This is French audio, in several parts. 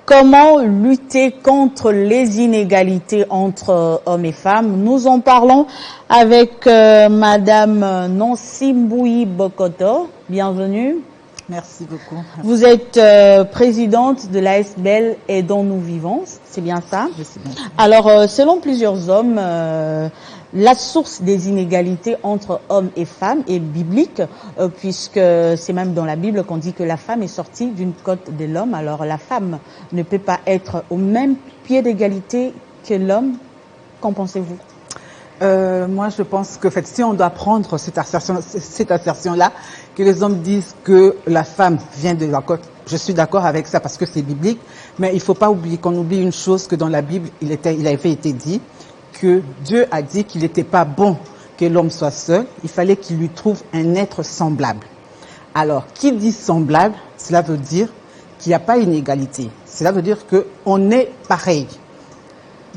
Comment lutter contre les inégalités entre hommes et femmes? Nous en parlons avec Madame Nancy Mbouyi Bokoto. Bienvenue. Merci beaucoup. Vous êtes présidente de l'ASBL et dont nous vivons, c'est bien ça? Alors, selon plusieurs hommes, la source des inégalités entre hommes et femmes est biblique, puisque c'est même dans la Bible qu'on dit que la femme est sortie d'une côte de l'homme. Alors, la femme ne peut pas être au même pied d'égalité que l'homme. Qu'en pensez-vous? Moi, je pense que si on doit prendre cette assertion-là, que les hommes disent que la femme vient de la côte, je suis d'accord avec ça parce que c'est biblique, mais il ne faut pas oublier qu'on oublie une chose, que dans la Bible, il avait été dit que Dieu a dit qu'il n'était pas bon que l'homme soit seul, il fallait qu'il lui trouve un être semblable. Alors, qui dit semblable, cela veut dire qu'il n'y a pas inégalité. Cela veut dire qu'on est pareil.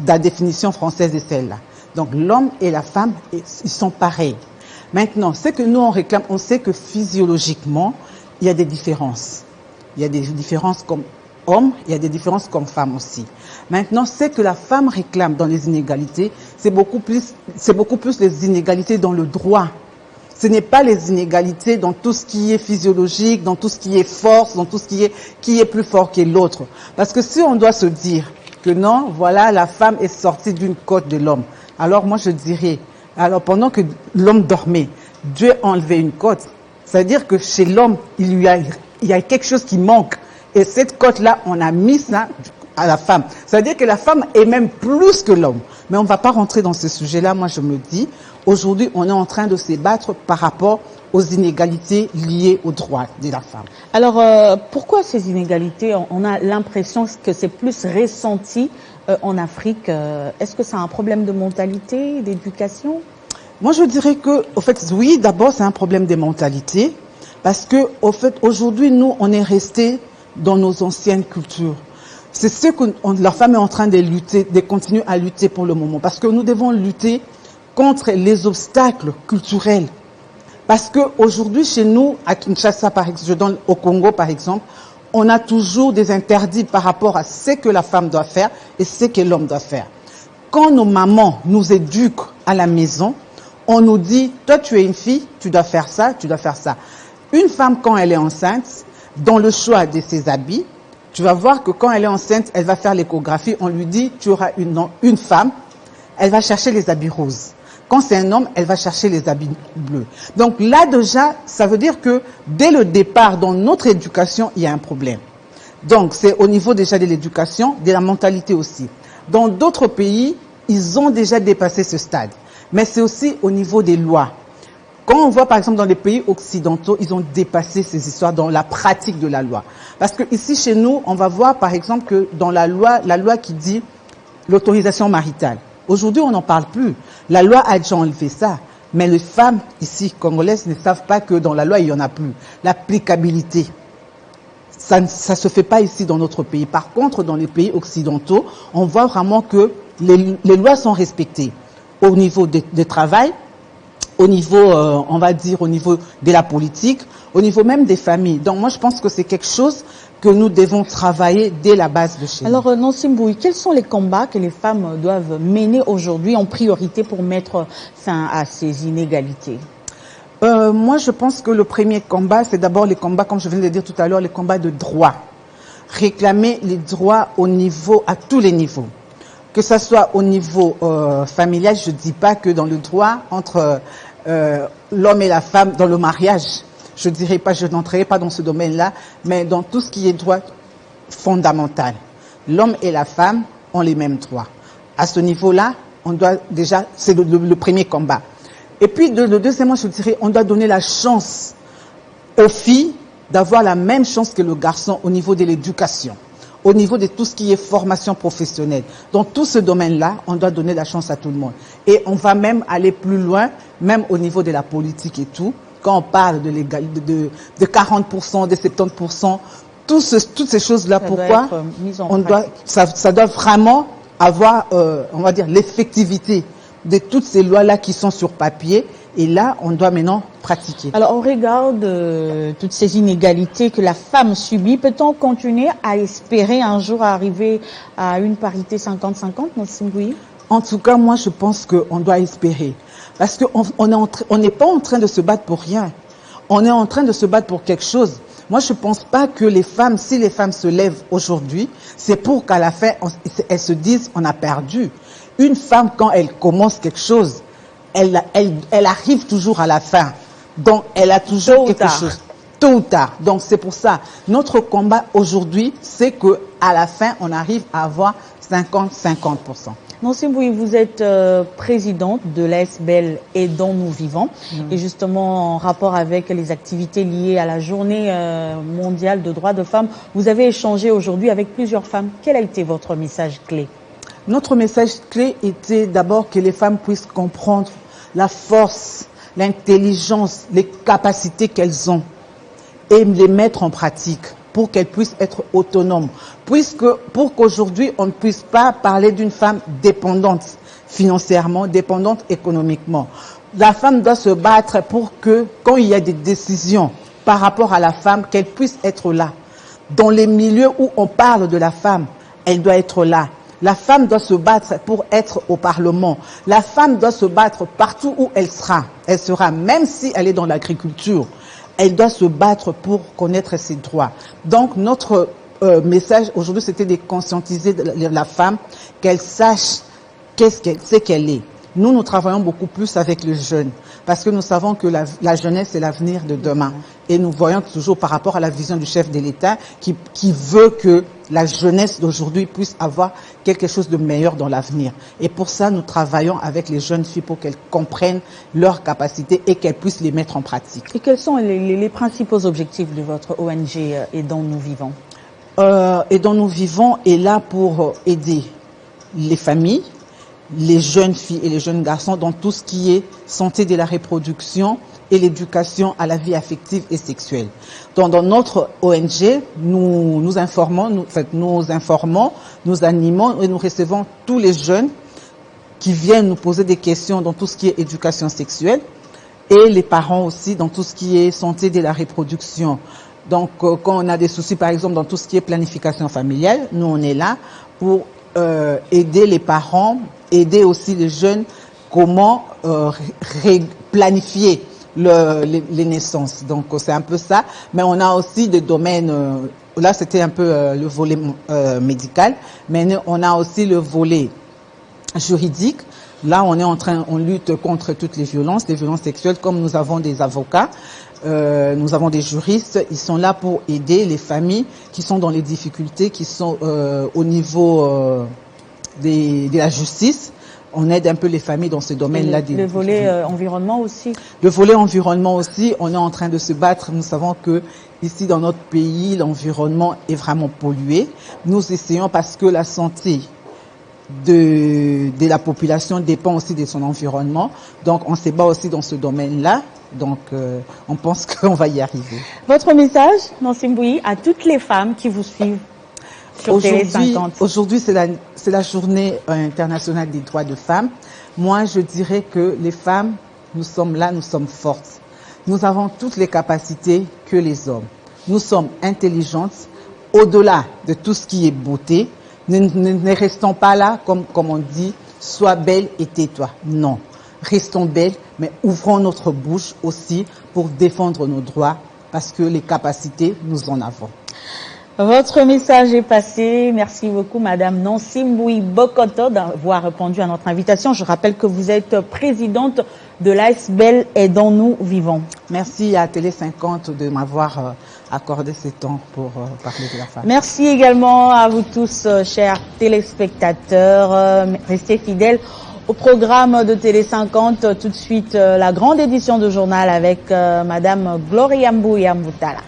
La définition française est celle-là. Donc l'homme et la femme, ils sont pareils. Maintenant, ce que nous on réclame, on sait que physiologiquement, il y a des différences. Il y a des différences comme hommes, il y a des différences comme femmes aussi. Maintenant, ce que la femme réclame dans les inégalités, c'est beaucoup plus les inégalités dans le droit. Ce n'est pas les inégalités dans tout ce qui est physiologique, dans tout ce qui est force, dans tout ce qui est plus fort que l'autre. Parce que si on doit se dire que non, voilà, la femme est sortie d'une côte de l'homme. Alors moi je dirais, alors pendant que l'homme dormait, Dieu a enlevé une côte. C'est-à-dire que chez l'homme, il y a quelque chose qui manque. Et cette côte-là, on a mis ça à la femme. C'est-à-dire que la femme est même plus que l'homme. Mais on ne va pas rentrer dans ce sujet-là. Moi je me dis, aujourd'hui on est en train de se battre par rapport aux inégalités liées aux droits de la femme. Alors, pourquoi ces inégalités? On a l'impression que c'est plus ressenti en Afrique. Est-ce que c'est un problème de mentalité, d'éducation? Moi, je dirais que, au fait, oui, d'abord, c'est un problème de mentalité. Parce que, au fait, aujourd'hui, nous, on est restés dans nos anciennes cultures. C'est ce que la femme est en train de lutter, de continuer à lutter pour le moment. Parce que nous devons lutter contre les obstacles culturels. Parce que aujourd'hui, chez nous, à Kinshasa, par exemple, je donne au Congo, par exemple, on a toujours des interdits par rapport à ce que la femme doit faire et ce que l'homme doit faire. Quand nos mamans nous éduquent à la maison, on nous dit, toi tu es une fille, tu dois faire ça, tu dois faire ça. Une femme, quand elle est enceinte, dans le choix de ses habits, tu vas voir que quand elle est enceinte, elle va faire l'échographie, on lui dit, tu auras une femme, elle va chercher les habits roses. Quand c'est un homme, elle va chercher les habits bleus. Donc là déjà, ça veut dire que dès le départ, dans notre éducation, il y a un problème. Donc c'est au niveau déjà de l'éducation, de la mentalité aussi. Dans d'autres pays, ils ont déjà dépassé ce stade. Mais c'est aussi au niveau des lois. Quand on voit par exemple dans les pays occidentaux, ils ont dépassé ces histoires dans la pratique de la loi. Parce que ici chez nous, on va voir par exemple que dans la loi qui dit l'autorisation maritale. Aujourd'hui, on n'en parle plus. La loi a déjà enlevé ça. Mais les femmes, ici, congolaises, ne savent pas que dans la loi, il n'y en a plus. L'applicabilité, ça ne se fait pas ici dans notre pays. Par contre, dans les pays occidentaux, on voit vraiment que les lois sont respectées. Au niveau du travail, au niveau, on va dire, au niveau de la politique, au niveau même des familles. Donc moi, je pense que c'est quelque chose que nous devons travailler dès la base de chez nous. Alors, Nancy Mbouyi, quels sont les combats que les femmes doivent mener aujourd'hui en priorité pour mettre fin à ces inégalités? Moi, je pense que le premier combat, c'est d'abord les combats, comme je viens de le dire tout à l'heure, les combats de droit. Réclamer les droits à tous les niveaux. Que ce soit au niveau familial, je ne dis pas que dans le droit entre l'homme et la femme, dans le mariage, je dirais pas, je n'entrerai pas dans ce domaine-là, mais dans tout ce qui est droit fondamental. L'homme et la femme ont les mêmes droits. À ce niveau-là, on doit déjà, c'est le premier combat. Et puis, le deuxièmement, je dirais, on doit donner la chance aux filles d'avoir la même chance que le garçon au niveau de l'éducation, au niveau de tout ce qui est formation professionnelle. Dans tout ce domaine-là, on doit donner la chance à tout le monde. Et on va même aller plus loin, même au niveau de la politique et tout. Quand on parle de 40%, de 70%, toutes ces choses-là, pourquoi ça doit vraiment avoir, on va dire, l'effectivité de toutes ces lois-là qui sont sur papier Et là, on doit maintenant pratiquer. Alors, on regarde toutes ces inégalités que la femme subit. Peut-on continuer à espérer un jour arriver à une parité 50-50, Nossim Bouyi? En tout cas, moi, je pense qu'on doit espérer. Parce qu'on n'est pas en train de se battre pour rien. On est en train de se battre pour quelque chose. Moi, je pense pas que les femmes, si les femmes se lèvent aujourd'hui, c'est pour qu'à la fin, elles se disent, on a perdu. Une femme, quand elle commence quelque chose, elle arrive toujours à la fin. Donc, elle a toujours quelque chose. Tôt ou tard. Donc, c'est pour ça. Notre combat aujourd'hui, c'est que à la fin, on arrive à avoir 50-50%. Nossim Bouyi, vous êtes présidente de l'ASBEL Aidons-nous vivants. Et justement, en rapport avec les activités liées à la journée mondiale de droits de femmes, vous avez échangé aujourd'hui avec plusieurs femmes. Quel a été votre message clé? Notre message clé était d'abord que les femmes puissent comprendre la force, l'intelligence, les capacités qu'elles ont et les mettre en pratique pour qu'elles puissent être autonomes. Pour qu'aujourd'hui, on ne puisse pas parler d'une femme dépendante financièrement, dépendante économiquement. La femme doit se battre pour que, quand il y a des décisions par rapport à la femme, qu'elle puisse être là. Dans les milieux où on parle de la femme, elle doit être là. La femme doit se battre pour être au Parlement. La femme doit se battre partout où elle sera. Elle sera, même si elle est dans l'agriculture, elle doit se battre pour connaître ses droits. Donc, notre message aujourd'hui, c'était de conscientiser la femme, qu'elle sache ce qu'elle est. Nous travaillons beaucoup plus avec les jeunes parce que nous savons que la jeunesse est l'avenir de demain. Et nous voyons toujours par rapport à la vision du chef de l'État qui veut que la jeunesse d'aujourd'hui puisse avoir quelque chose de meilleur dans l'avenir. Et pour ça, nous travaillons avec les jeunes filles pour qu'elles comprennent leurs capacités et qu'elles puissent les mettre en pratique. Et quels sont les principaux objectifs de votre ONG Aidons-nous vivants? Aidons-nous vivants est là pour aider les familles, les jeunes filles et les jeunes garçons dans tout ce qui est santé de la reproduction et l'éducation à la vie affective et sexuelle. Donc, dans notre ONG, nous informons, nous animons et nous recevons tous les jeunes qui viennent nous poser des questions dans tout ce qui est éducation sexuelle et les parents aussi dans tout ce qui est santé de la reproduction. Donc, quand on a des soucis, par exemple, dans tout ce qui est planification familiale, nous, on est là pour aider les parents, aider aussi les jeunes, comment planifier les naissances. Donc, c'est un peu ça. Mais on a aussi des domaines, là, c'était un peu le volet médical, mais on a aussi le volet juridique. Là, on lutte contre toutes les violences sexuelles, comme nous avons des avocats. Nous avons des juristes, ils sont là pour aider les familles qui sont dans les difficultés, qui sont au niveau de la justice. On aide un peu les familles dans ce domaine-là. Le volet environnement aussi. Le volet environnement aussi, on est en train de se battre. Nous savons que ici dans notre pays, l'environnement est vraiment pollué. Nous essayons parce que la santé de la population dépend aussi de son environnement. Donc on se bat aussi dans ce domaine-là. Donc, on pense qu'on va y arriver. Votre message, Nossim Bouyi, à toutes les femmes qui vous suivent sur Télé 50. Aujourd'hui, c'est la journée internationale des droits de femmes. Moi, je dirais que les femmes, nous sommes là, nous sommes fortes. Nous avons toutes les capacités que les hommes. Nous sommes intelligentes, au-delà de tout ce qui est beauté. Ne restons pas là, comme on dit, sois belle et tais-toi. Non. Restons belles, mais ouvrons notre bouche aussi pour défendre nos droits, parce que les capacités, nous en avons. Votre message est passé. Merci beaucoup, Madame Nossim Bouyi Bokoto, d'avoir répondu à notre invitation. Je rappelle que vous êtes présidente de l'ASBEL Aidons-nous vivants. Merci à Télé 50 de m'avoir accordé ce temps pour parler de la femme. Merci également à vous tous, chers téléspectateurs. Restez fidèles au programme de Télé 50. Tout de suite, la grande édition de journal avec Madame Gloria Mbouya Mboutala.